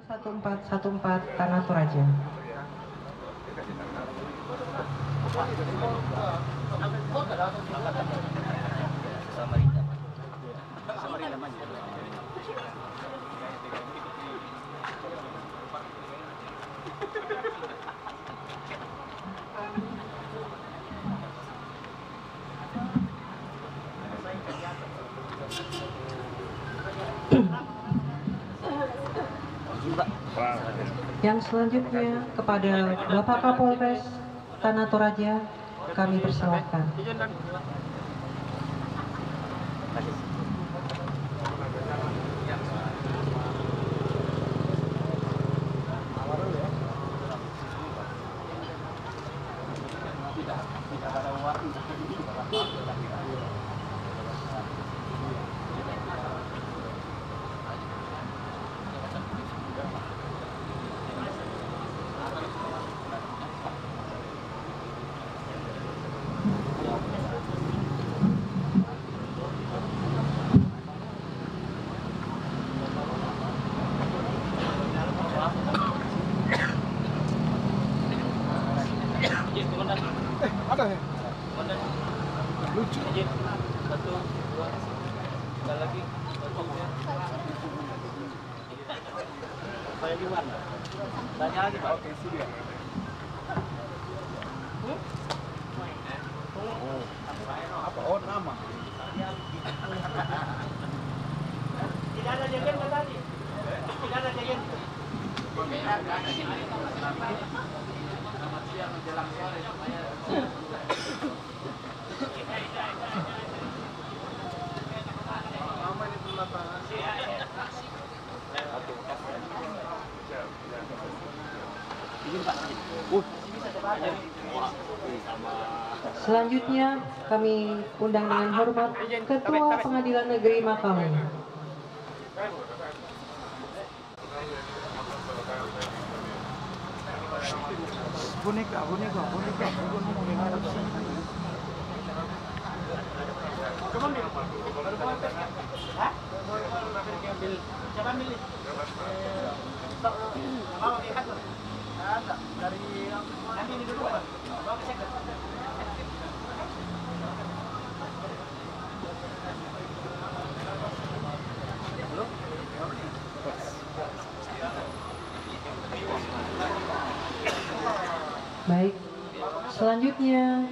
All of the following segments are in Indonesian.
1414 Tanah Toraja. Yang selanjutnya kepada Bapak Kapolres Tanah Toraja kami persilahkan. Ada ya? Lucu. Satu, dua, sekali lagi. Saya di mana? Tanya lagi Pak. Oke, sini ya. Oh, apa? Oh, nama. Tidak ada jajan tadi. Tidak ada jajan. Selamat siang menjelang sore semuanya. Selanjutnya kami undang dengan hormat Ketua Pengadilan Negeri Makamu. Boneka. Siapa milih? Mau lihat tuh? Ada dari nanti ini dulu Pak. Bawa ke sekret. Baik, selanjutnya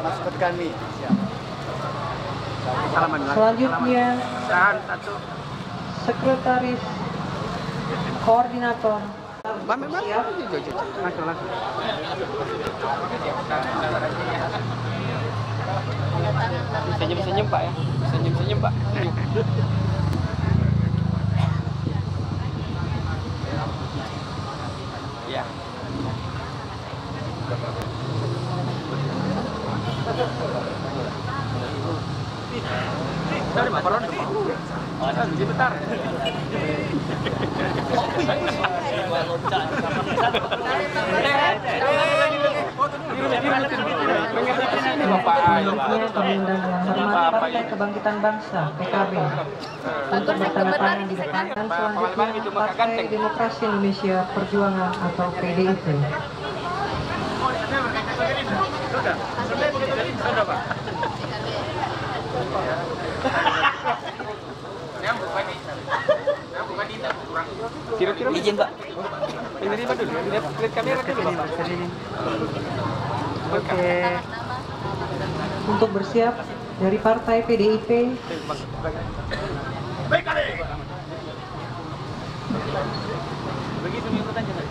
masuk ke kami. selanjutnya Sekretaris Koordinator siap. Senyum-senyum Pak ya. Senyum-senyum Pak. Iya. Dari Pak Kolon. Bentar. Selanjutnya kami undang dengan hormat Partai Kebangkitan Bangsa (PKB) untuk bertanda di depan. Dan selanjutnya Partai Demokrasi Indonesia Perjuangan atau PDIP. Kira-kira izin Pak. Menerima dulu. Lihat kamera dulu Pak. Oke. Untuk bersiap dari Partai PDIP. Baik kali. Begitu ngikutan aja.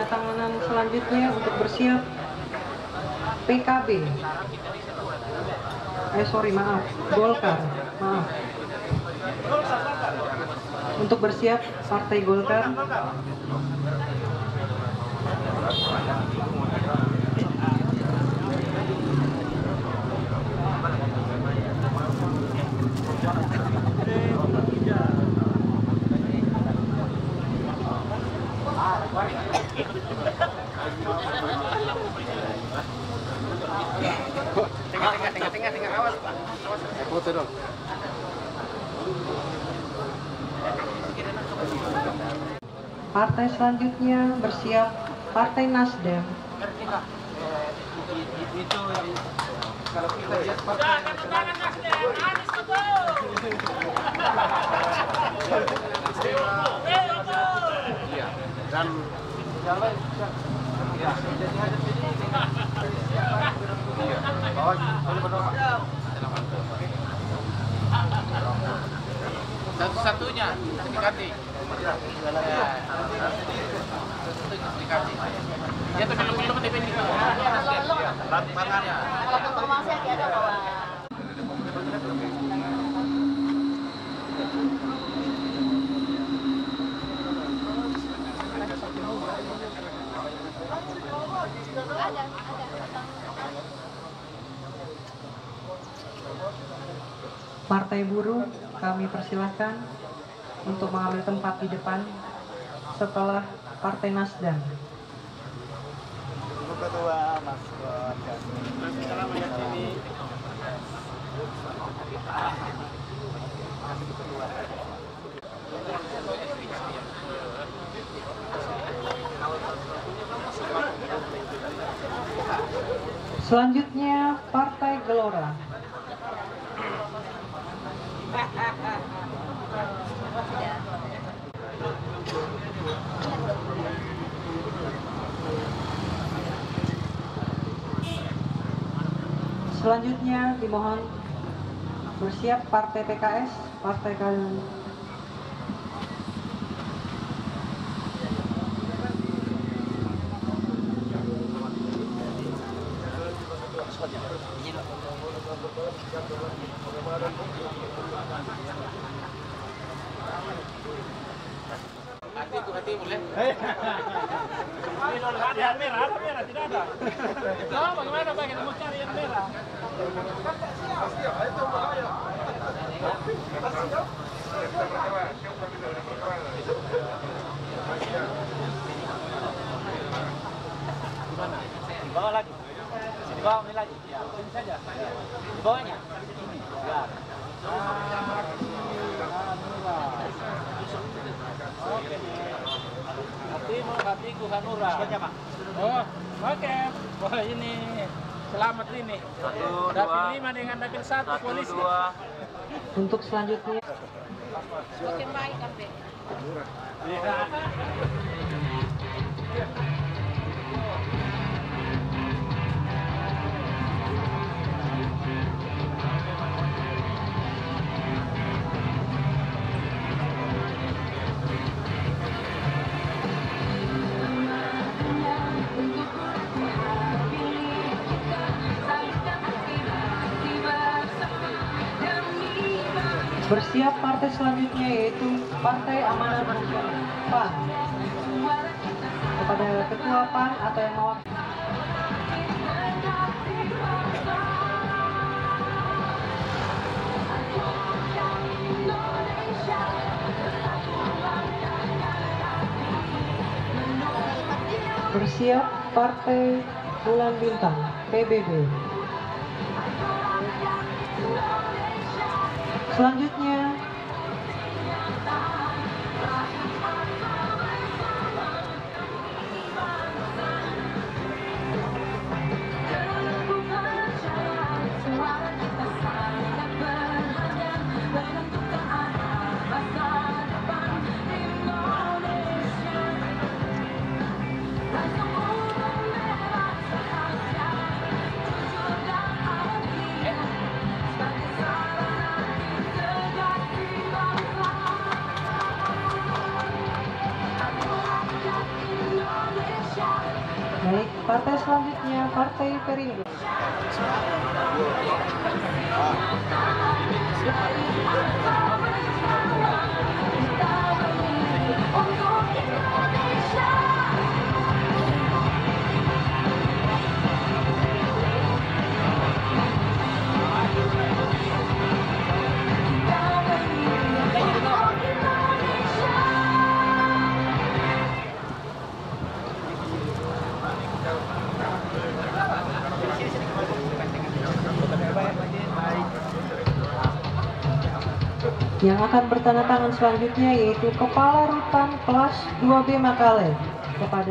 Tanganan selanjutnya untuk bersiap PKB. Golkar. Maaf. Untuk bersiap Partai Golkar. Tengah, awas Pak. Foto dong. Partai selanjutnya bersiap Partai Nasdem. Itu yang kalau kita lihat Partai iya, dan yang lain ya, jadi ada sini iya, bawah boleh berdoa. Satu-satunya dikati. Ya tuh belum TV ini. Kalau informasi ada bahwa Partai Buruh kami persilahkan untuk mengambil tempat di depan setelah Partai Nasdem. Ketua Mas Selanjutnya Partai Gelora. Selanjutnya dimohon bersiap Partai PKS, Partai Keadilan. Hati boleh. Yang merah tidak ada. Oh, bagaimana Pak kita mau cari yang merah? Di bawah lagi. Di bawah ini lagi. Ya, sini saja. Di bawahnya. Ini. Ya. Oke. Hatiku Hanura. Oh, oke. Wah ini selamat ini. Dapil 5 dengan dapil 1 polisi. Untuk selanjutnya Oke, baik, Kampe. bersiap partai selanjutnya yaitu Partai Amanat Nasional PAN. Kepada Ketua PAN atau yang mewakili. Bersiap Partai Bulan Bintang PBB. Selanjutnya Partai selanjutnya Partai Perindo. Yang akan bertanda tangan selanjutnya yaitu Kepala Rutan kelas 2B Makale kepada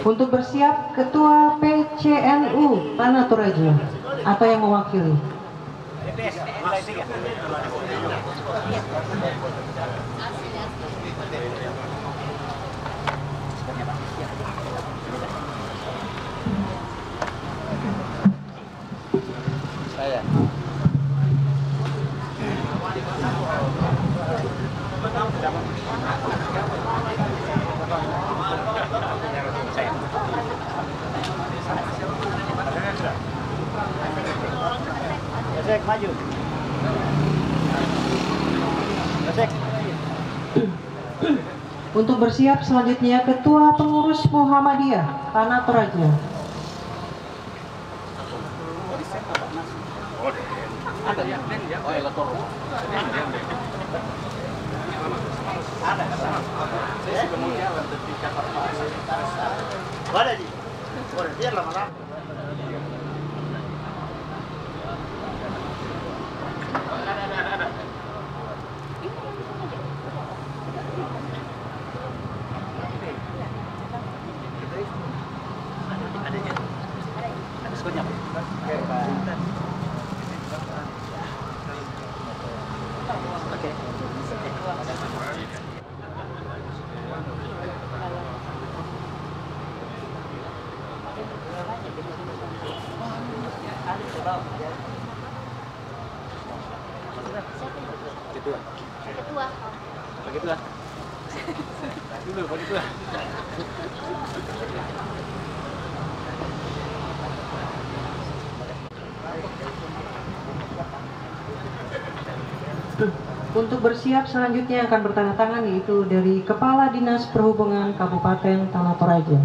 untuk bersiap Ketua PCNU Tanah Toraja atau yang mewakili. Saya. Cek maju. Cek. Untuk bersiap selanjutnya Ketua Pengurus Muhammadiyah Tanah Toraja. Ada ya? Oh, elektor. Ada. Saya juga mau jalan tapi kapal. Ada di. Boleh biar lama-lama. Begitulah. Dulu begitulah. Untuk bersiap selanjutnya akan bertanda tangan yaitu dari Kepala Dinas Perhubungan Kabupaten Tanah Toraja.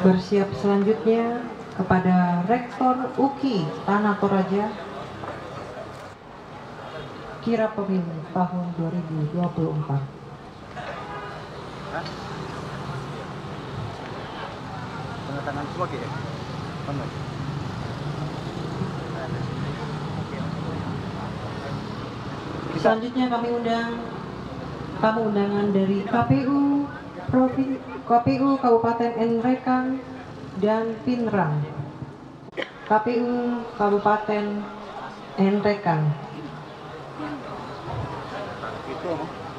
Bersiap selanjutnya kepada Rektor UKI Tanah Toraja, kira pemilu tahun 2024. Tanda tangan semua ya? Selanjutnya kami undang tamu undangan dari KPU Kabupaten Nrekang dan Pinrang. KPU Kabupaten Nrekang.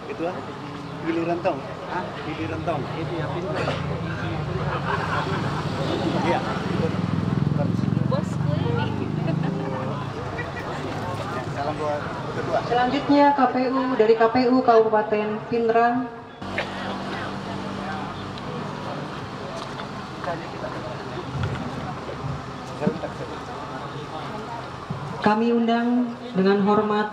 Itu giliran tong. Giliran tong. Itu ya Pinrang. Iya. Bosku ini. Salam buat kedua. Selanjutnya dari KPU Kabupaten Pinrang. Kami undang dengan hormat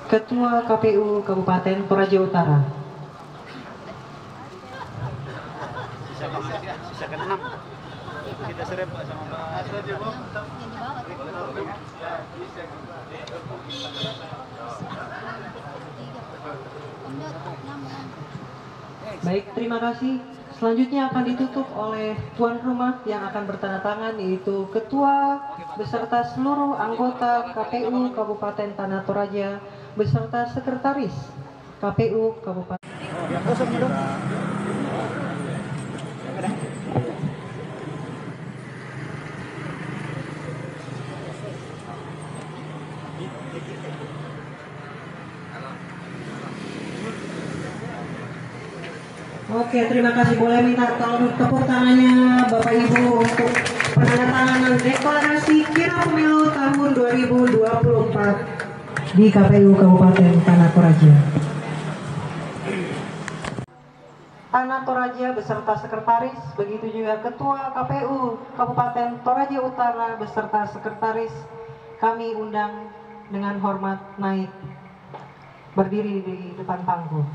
Ketua KPU Kabupaten Toraja Utara. Sisakan 6. Kita serep sama Mbak Asrad ya, Bu. Baik, terima kasih. Selanjutnya akan ditutup oleh tuan rumah yang akan bertanda tangan, yaitu Ketua beserta seluruh anggota KPU Kabupaten Tanah Toraja beserta Sekretaris KPU Kabupaten. Oke, terima kasih. Boleh minta tolong tepuk tangannya Bapak Ibu untuk penandatanganan deklarasi kira pemilu tahun 2024 di KPU Kabupaten Tanah Toraja. Tanah Toraja beserta sekretaris, begitu juga Ketua KPU Kabupaten Toraja Utara beserta sekretaris, kami undang dengan hormat naik berdiri di depan panggung.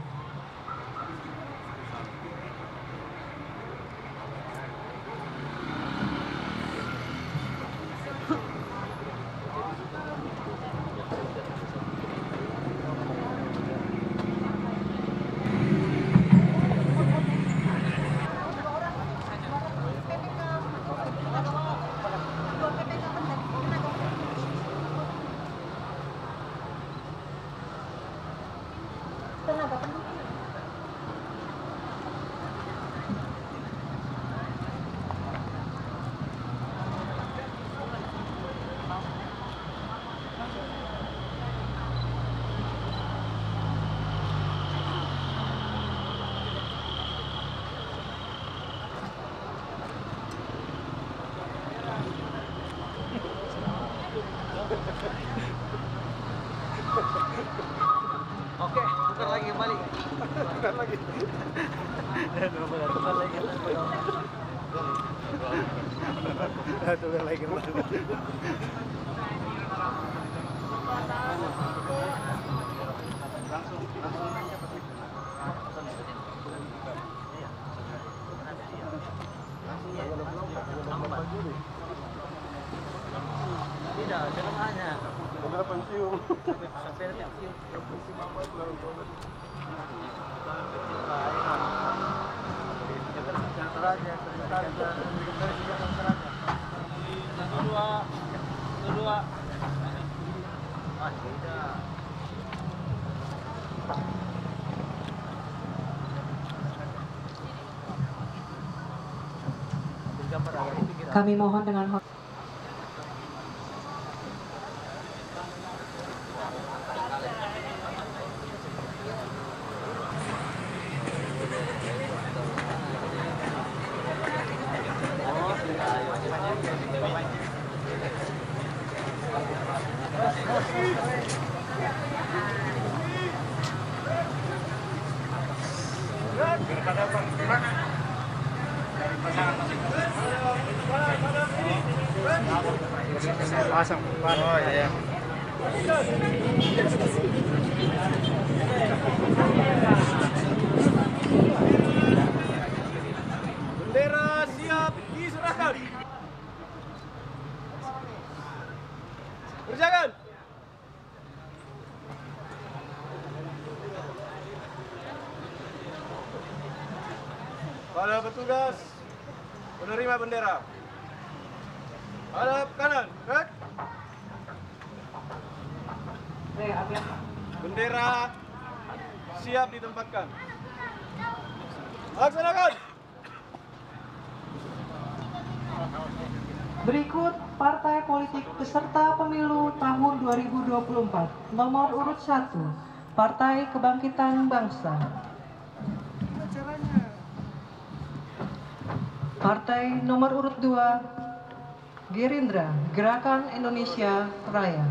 Oke, tukar lagi kembali. Tukar lagi. Tukar lagi kembali. Langsung. Tidak, jangan hanya. Udah pensiun. Sampai pensiun. Kedua. Kami mohon dengan hormat. Pasang. Oh iya. Bendera siap. Laksanakan. Berjalan. Pada petugas menerima bendera. Hadap kanan, gerak. Bendera siap ditempatkan. Laksanakan. Berikut partai politik peserta pemilu tahun 2024. Nomor urut 1, Partai Kebangkitan Bangsa. Partai nomor urut 2, Gerindra, Gerakan Indonesia Raya.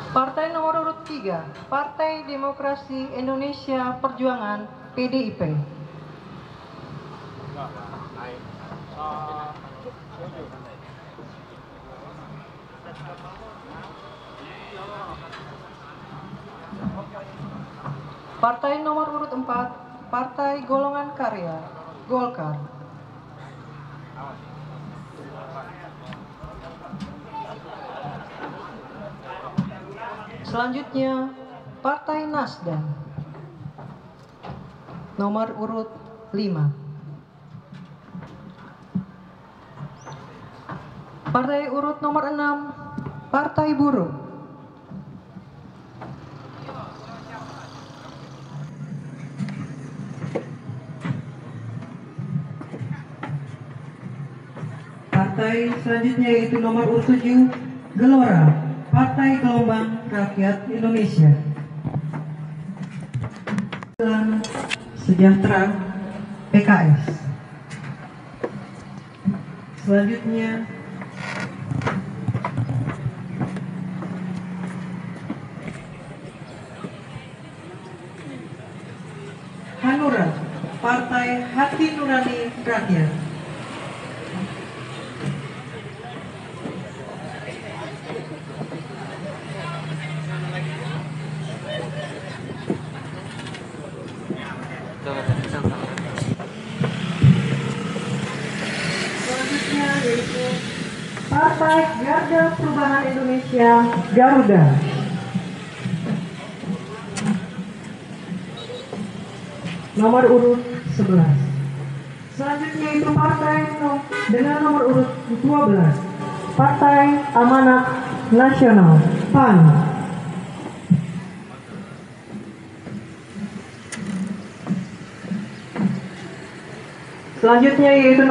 Partai nomor urut 3, Partai Demokrasi Indonesia Perjuangan PDIP. Partai nomor urut 4, Partai Golongan Karya Golkar. Selanjutnya, Partai Nasdem, nomor urut 5. Partai urut nomor 6, Partai Buruh. Partai selanjutnya yaitu nomor urut 7, Gelora, Partai Gelombang Rakyat Indonesia. Sejahtera PKS. Selanjutnya Hanura, Partai Hati Nurani Rakyat. Selanjutnya yaitu Partai Garda Perubahan Indonesia Garuda. Nomor urut 11. Selanjutnya itu partai dengan nomor urut 12, Partai Amanat Nasional PAN. Selanjutnya yaitu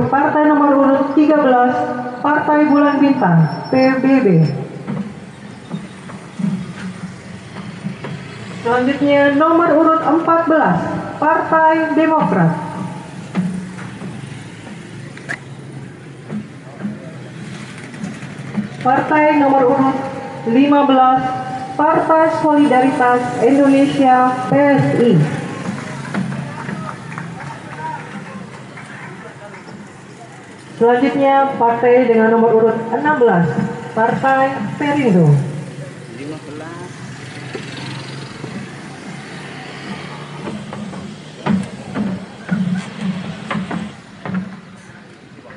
partai nomor urut 13, Partai Bulan Bintang PBB. Selanjutnya nomor urut 14, Partai Demokrat. Partai nomor urut 15, Partai Solidaritas Indonesia PSI. Selanjutnya partai dengan nomor urut 16, Partai Perindo.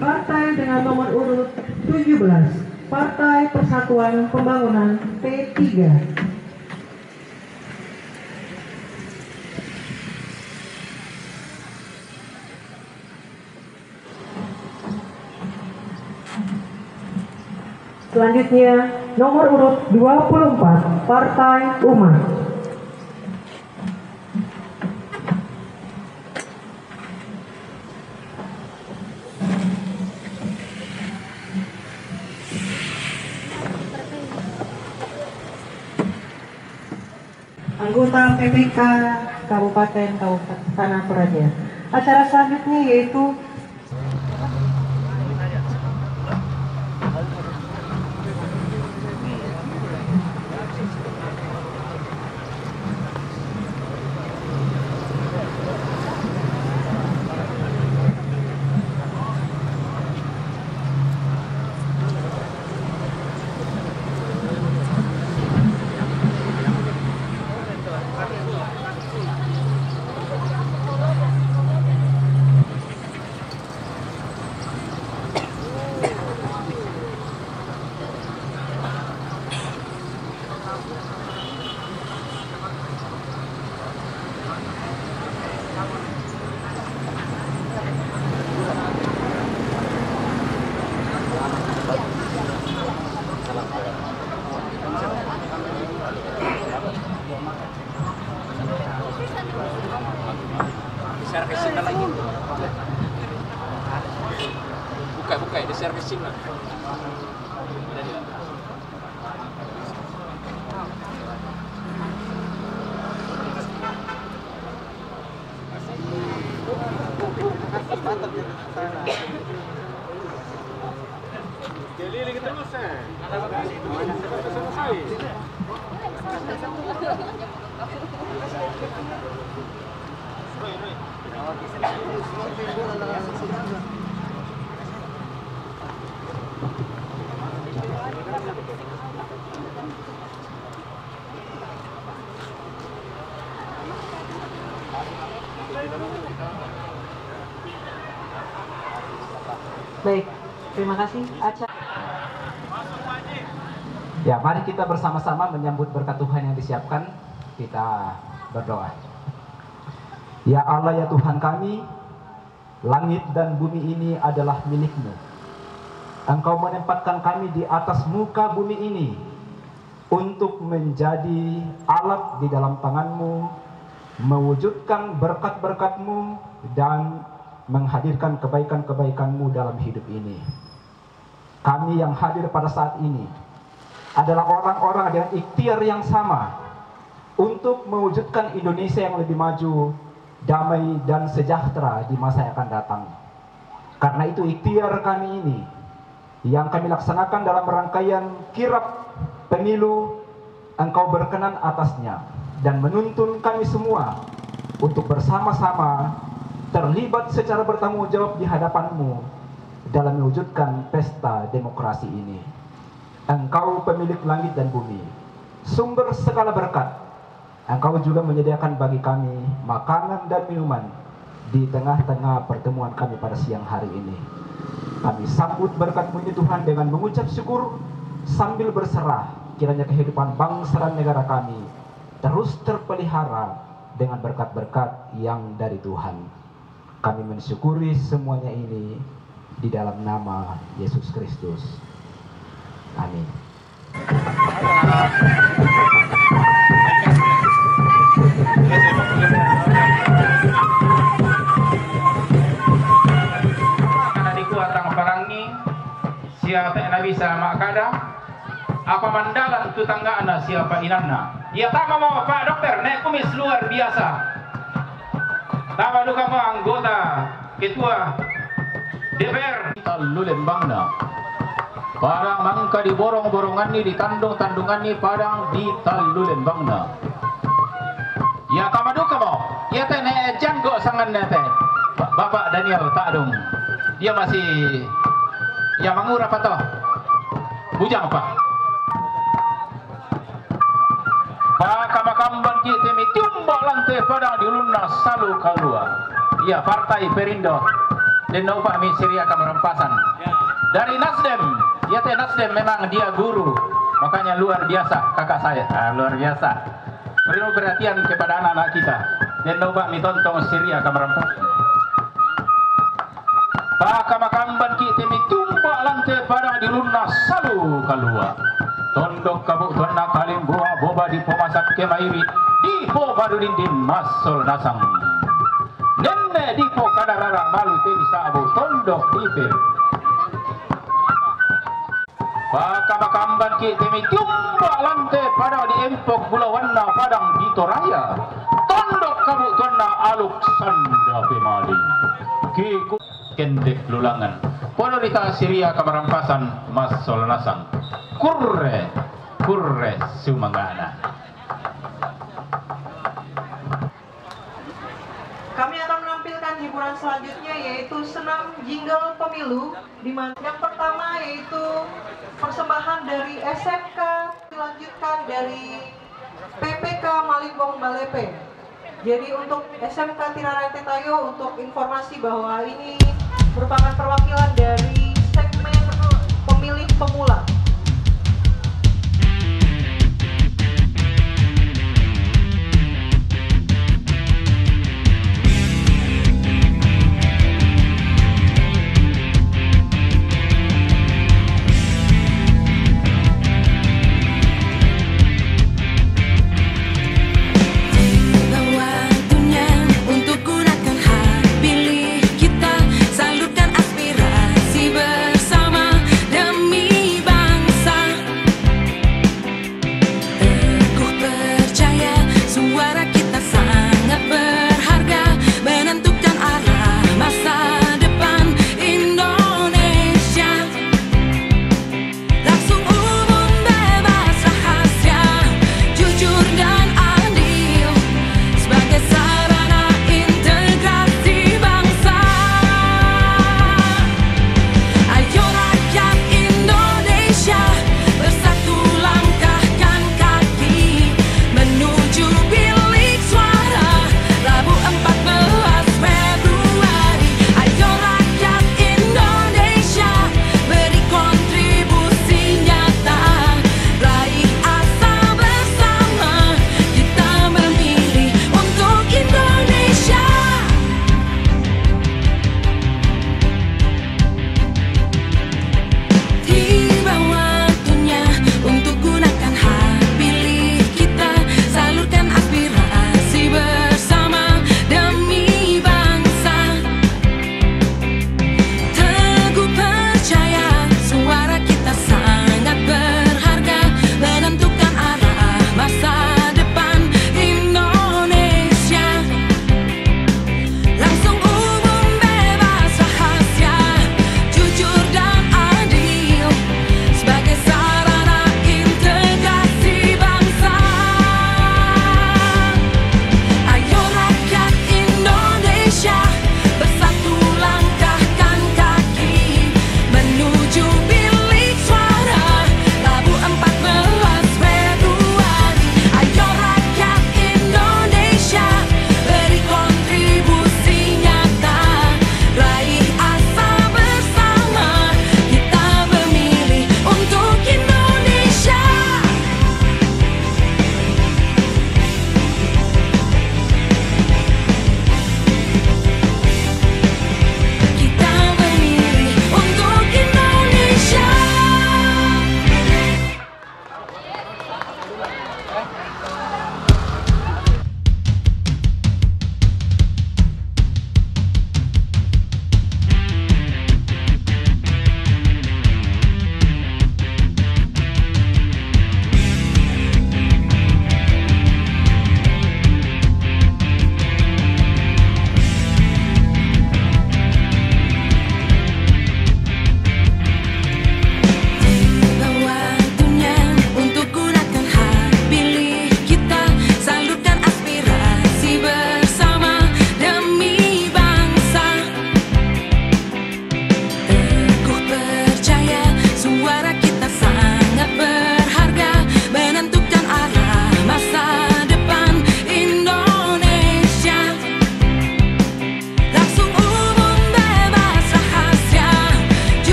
Partai dengan nomor urut 17, Partai Persatuan Pembangunan P3. Selanjutnya nomor urut 24, Partai Umat. Anggota PPK Kabupaten Tanah Toraja. Acara selanjutnya yaitu share ke sini lagi. Buka, di share ke sini. Keliling terus ya. Baik, terima kasih. Acara. Ya, mari kita bersama-sama menyambut berkat Tuhan yang disiapkan. Kita berdoa. Ya Allah, ya Tuhan kami, langit dan bumi ini adalah milik-Mu. Engkau menempatkan kami di atas muka bumi ini untuk menjadi alat di dalam tangan-Mu, mewujudkan berkat-berkat-Mu dan menghadirkan kebaikan-kebaikan-Mu dalam hidup ini. Kami yang hadir pada saat ini adalah orang-orang dengan ikhtiar yang sama untuk mewujudkan Indonesia yang lebih maju, damai dan sejahtera di masa yang akan datang. Karena itu ikhtiar kami ini yang kami laksanakan dalam rangkaian kirab pemilu, Engkau berkenan atasnya dan menuntun kami semua untuk bersama-sama terlibat secara bertanggung jawab di hadapan-Mu dalam mewujudkan pesta demokrasi ini. Engkau pemilik langit dan bumi, sumber segala berkat. Engkau juga menyediakan bagi kami makanan dan minuman di tengah-tengah pertemuan kami pada siang hari ini. Kami sambut berkat-Mu ini Tuhan dengan mengucap syukur sambil berserah kiranya kehidupan bangsa dan negara kami terus terpelihara dengan berkat-berkat yang dari Tuhan. Kami mensyukuri semuanya ini di dalam nama Yesus Kristus. Amin. Adikku atang parangi, siapa yang bisa makada, apa mandalan tu tangga anak siapa inanna. Ya tak mau Pak Dokter, naik kumis luar biasa. Tama duka mo anggota ketua DPR Talu Lembangna. Parang mangka di borong-borongan ni, di tandung-tandungan ni, parang di Talu Lembangna. Ya kamaduka mo, ya teh ne janggo sangan ne teh. Bapak Daniel Takdung, dia masih ya mangura apa toh? Bujang apa? Pakamakambang kita mi tiumbak lantai padang di lunas salu kalua. Ya Partai Perindo dan upah mi Syria Kamerampasan. Dari Nasdem, ya teh Nasdem memang dia guru, makanya luar biasa kakak saya, luar biasa. Beri perhatian kepada anak-anak kita dan coba mi tonton Syria Kamerampasan. Pakamakambang kita mi tumbak lantai padang di lunas salu kalua. Tondok kabuk tona kalim buah boba di pomasak kemairi di po barulindin masol nasang. Nenne di po kadarara malu teni sabu tondok ipe. Pakamakambang kita mi tumbak lantai pada di empok Pulau Wana Padang di Toraya. Tondok kabuk tona aluk sanda pemaling. Kiku kendek lulangan. Polorita Syria Kamerampasan masol nasang. Kurre sumangana. Kami akan menampilkan hiburan selanjutnya yaitu senam jingle pemilu, di mana yang pertama yaitu persembahan dari SMK, dilanjutkan dari PPK Malimpong Balepe. Jadi untuk SMK Tirarete Tayo, untuk informasi bahwa ini merupakan perwakilan dari segmen pemilih pemula. Waktunya untuk gunakan hati.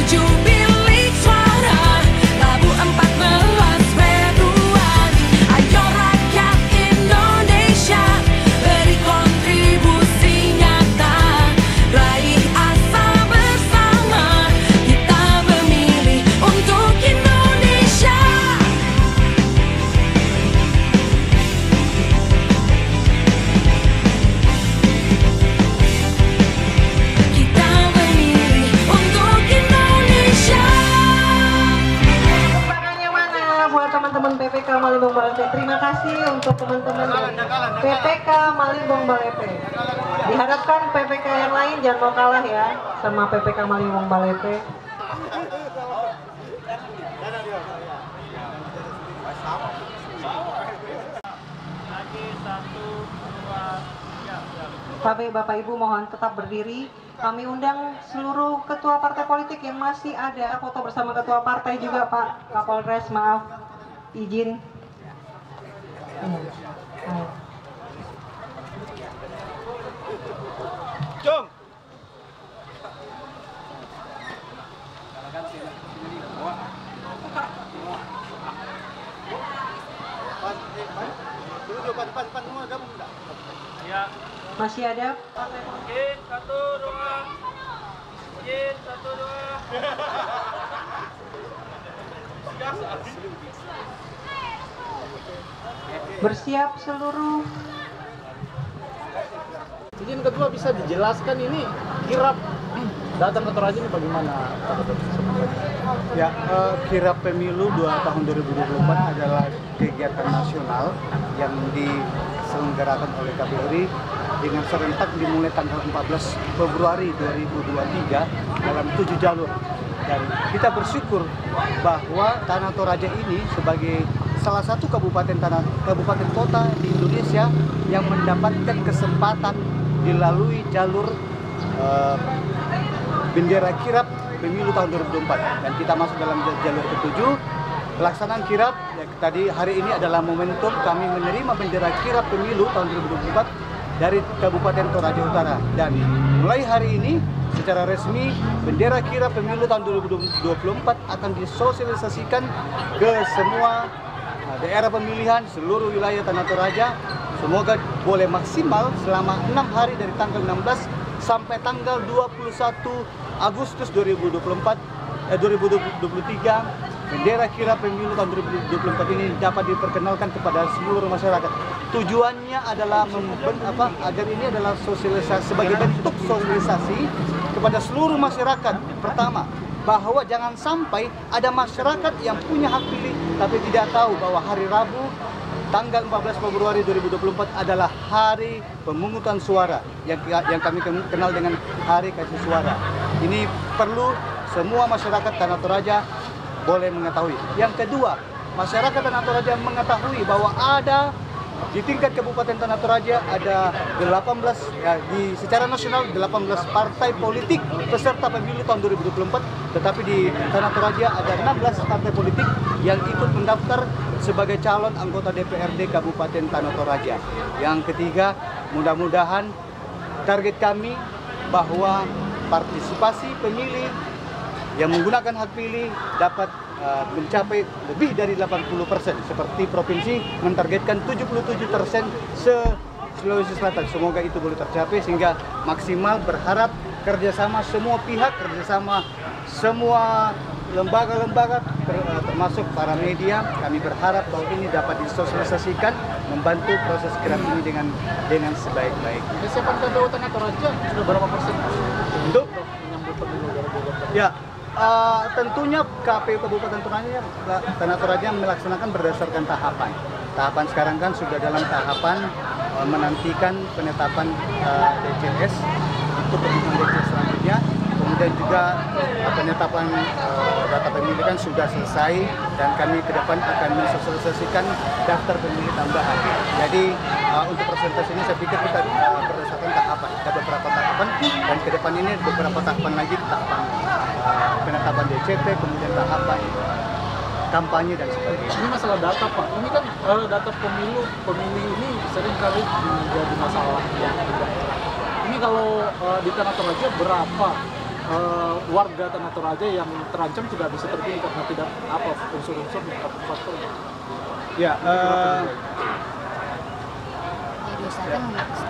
Menuju bilik suara Rabu 14 Februari. Ayo rakyat Indonesia, beri kontribusi nyata, raih asa bersama, kita memilih untuk Indonesia. Kita memilih untuk Indonesia. Tangannya mana buat teman-teman PPK Malimbong Balepe? Terima kasih untuk teman-teman PPK Malimbong Balepe. Diharapkan PPK yang lain jangan mau kalah ya sama PPK Malimbong Balepe. Kami Bapak Ibu mohon tetap berdiri. Kami undang seluruh ketua partai politik yang masih ada foto bersama ketua partai juga Pak Kapolres, maaf izin. Jom. Pan semua gabung enggak? Ya. Masih ada Izin 1 2. Izin 1 2. bersiap seluruh. Izin kedua, bisa dijelaskan ini kirap datang ke Toraja ini bagaimana? Ya, kirap pemilu tahun 2024 adalah kegiatan nasional yang diselenggarakan oleh KPURI dengan serentak dimulai tanggal 14 Februari 2023 dalam 7 jalur. Dan kita bersyukur bahwa Tanah Toraja ini sebagai salah satu kabupaten kota di Indonesia yang mendapatkan kesempatan dilalui jalur bendera kirap pemilu tahun 2024, dan kita masuk dalam jalur ke-7 pelaksanaan kirap. Tadi hari ini adalah momentum kami menerima bendera kirap pemilu tahun 2024 dari Kabupaten Toraja Utara, dan mulai hari ini secara resmi bendera kirap pemilu tahun 2024 akan disosialisasikan ke semua daerah pemilihan seluruh wilayah Tanah Toraja. Semoga boleh maksimal selama 6 hari dari tanggal 16 sampai tanggal 21 Agustus 2023 bendera kirap pemilu tahun 2024 ini dapat diperkenalkan kepada seluruh masyarakat. Tujuannya adalah agar ini adalah sosialisasi, sebagai bentuk sosialisasi kepada seluruh masyarakat. Pertama, bahwa jangan sampai ada masyarakat yang punya hak pilih tapi tidak tahu bahwa hari Rabu tanggal 14 Februari 2024 adalah hari pemungutan suara yang kami kenal dengan hari kasih suara. Ini perlu semua masyarakat Tanah Toraja boleh mengetahui. Yang kedua, masyarakat Tanah Toraja mengetahui bahwa ada di tingkat Kabupaten Tanah Toraja ada 18 secara nasional 18 partai politik peserta pemilu tahun 2024, tetapi di Tanah Toraja ada 16 partai politik yang ikut mendaftar sebagai calon anggota DPRD Kabupaten Tanah Toraja. Yang ketiga, mudah-mudahan target kami bahwa partisipasi pemilih yang menggunakan hak pilih dapat mencapai lebih dari 80%, seperti provinsi mentargetkan 77% se-Sulawesi Selatan. Semoga itu boleh tercapai sehingga maksimal, berharap kerjasama semua pihak, kerjasama semua lembaga-lembaga termasuk para media. Kami berharap bahwa ini dapat disosialisasikan, membantu proses kirap ini dengan sebaik-baiknya. Kesiapan KPU Tanah Toraja sudah berapa persen Untuk menyambut pemilu 2024? ya, tentunya KPU Kabupaten Tanah Toraja melaksanakan berdasarkan tahapan. Tahapan sekarang kan sudah dalam tahapan menantikan penetapan DCS untuk penghitungan DCS selanjutnya. Kemudian juga penetapan data pemilih kan sudah selesai, dan kami ke depan akan mensosialisasikan daftar pemilih tambahan. Jadi untuk presentasinya saya pikir kita berdasarkan tahapan. Ada beberapa tahapan, dan ke depan ini beberapa tahapan lagi, tahapan penetapan DCT, kemudian tahapan kampanye dan sebagainya. Ini masalah data, Pak. Ini kan data pemilih ini sering kali menjadi masalah yang tidak. Ini kalau di Tanah Toraja berapa warga Tanah Toraja yang terancam tidak bisa terpilih karena tidak apa unsur-unsur faktor. Ya,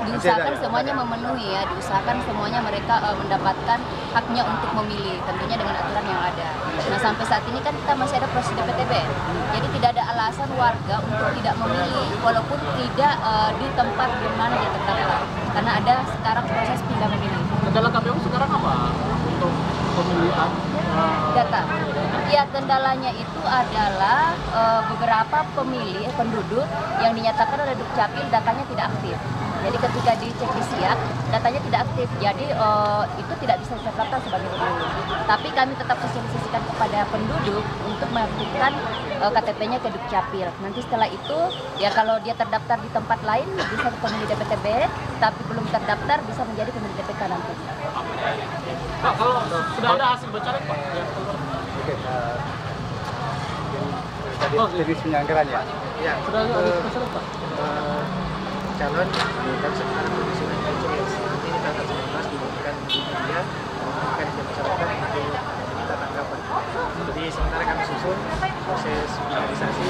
diusahakan semuanya memenuhi ya, diusahakan semuanya mereka mendapatkan haknya untuk memilih, tentunya dengan aturan yang ada. Nah sampai saat ini kan kita masih ada proses DPTB, jadi tidak ada alasan warga untuk tidak memilih walaupun tidak di tempat di mana dia tetapkan, karena ada sekarang proses pindah memilih. Kendala KPU sekarang apa untuk pemilihan data? Ya kendalanya itu adalah beberapa pemilih penduduk yang dinyatakan oleh Dukcapil datanya tidak aktif. Jadi ketika dicek di SIAK datanya tidak aktif, jadi itu tidak bisa terdaftar sebagai pemilih. Tapi kami tetap sosialisasikan kepada penduduk untuk melakukan KTP-nya ke Dukcapil. Nanti setelah itu ya kalau dia terdaftar di tempat lain bisa pemilih DPTB, tapi belum terdaftar bisa menjadi pemilih DPK nanti. Pak, kalau sudah ada hasil bercaleg Pak? oke. Tadi jenis penyelenggaraan ya. Ya, Sudah ada hasil bercaleg Pak? calon kan sekarang kondisinya CLS. Nanti di tanggal 19 diumumkan di media, diumumkan ke masyarakat untuk minta tanggapan. Jadi sementara kami susun proses finalisasi.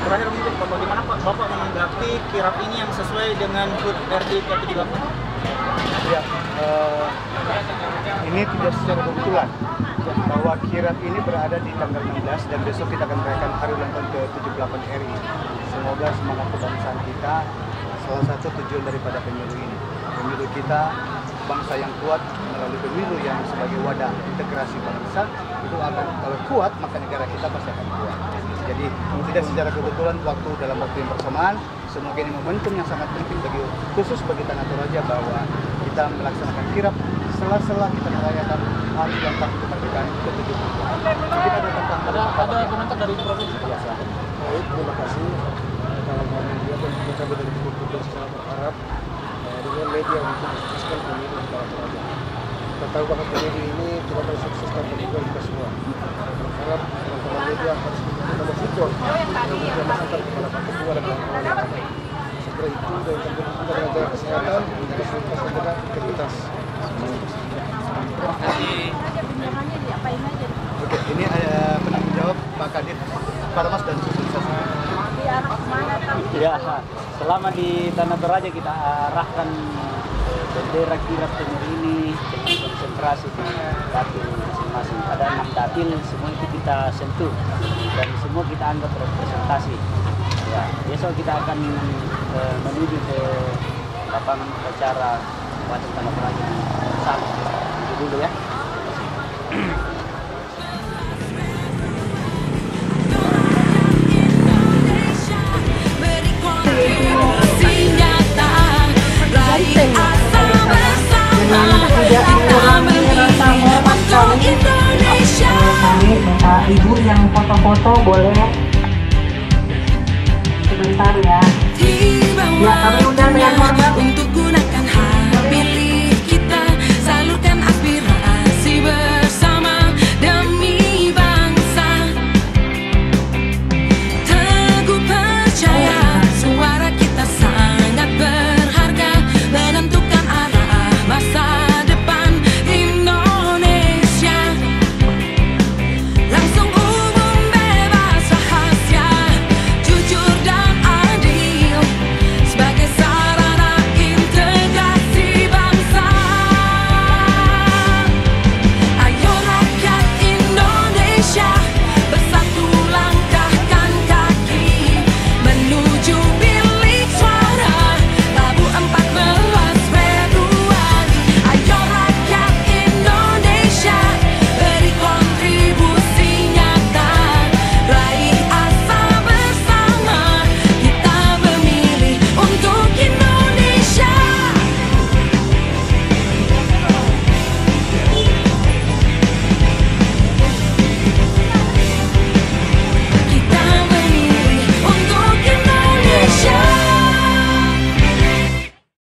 Terakhir mungkin Pak, bagaimana Pak Bapak menanggapi kirap ini yang sesuai dengan HUT RT ke-78? Ya, ini tidak secara kebetulan bahwa kirap ini berada di tanggal 16 dan besok kita akan merayakan hari ulang tahun ke-78 RI. Semoga semangat kebangsaan kita salah satu tujuan daripada pemilu ini. Pemilu kita bangsa yang kuat melalui pemilu yang sebagai wadah integrasi bangsa itu akan, kalau kuat maka negara kita pasti akan kuat. Jadi tidak secara kebetulan dalam waktu yang bersamaan, semoga ini momentum yang sangat penting khusus bagi Tanah Toraja bahwa kita melaksanakan kirap sela-sela kita merayakan hari ulang tahun kemerdekaan ke-78. Ada komentar dari provinsi Pak? Baik, terima kasih. Dalam hal media dan kami dari Kementerian sangat berharap dengan media untuk mensukseskan pemilu di Tanah Toraja. Kita tahu bahwa pemilu ini tidak akan sukseskan pemilu kita semua. Berharap teman-teman media harus kita support dan masyarakat kepada Pak Ketua dan kawan-kawan. Setelah itu dan kita menjaga kesehatan dan keselamatan dengan integritas. Oke, ini ada penanggung jawab Pak Kadif Parmas dan sosialisasi. Ya, selama di Tanah Toraja kita arahkan bendera kirap pemilu ini dengan konsentrasi di dapil masing-masing. Ada 6 dapil, semua itu kita sentuh dan semua kita anggap representasi. Ya, besok kita akan menuju ke lapangan upacara Kabupaten Tanah Toraja. Itu dulu ya. Ibu yang foto-foto boleh sebentar ya. Ya kami undang dengan hormat.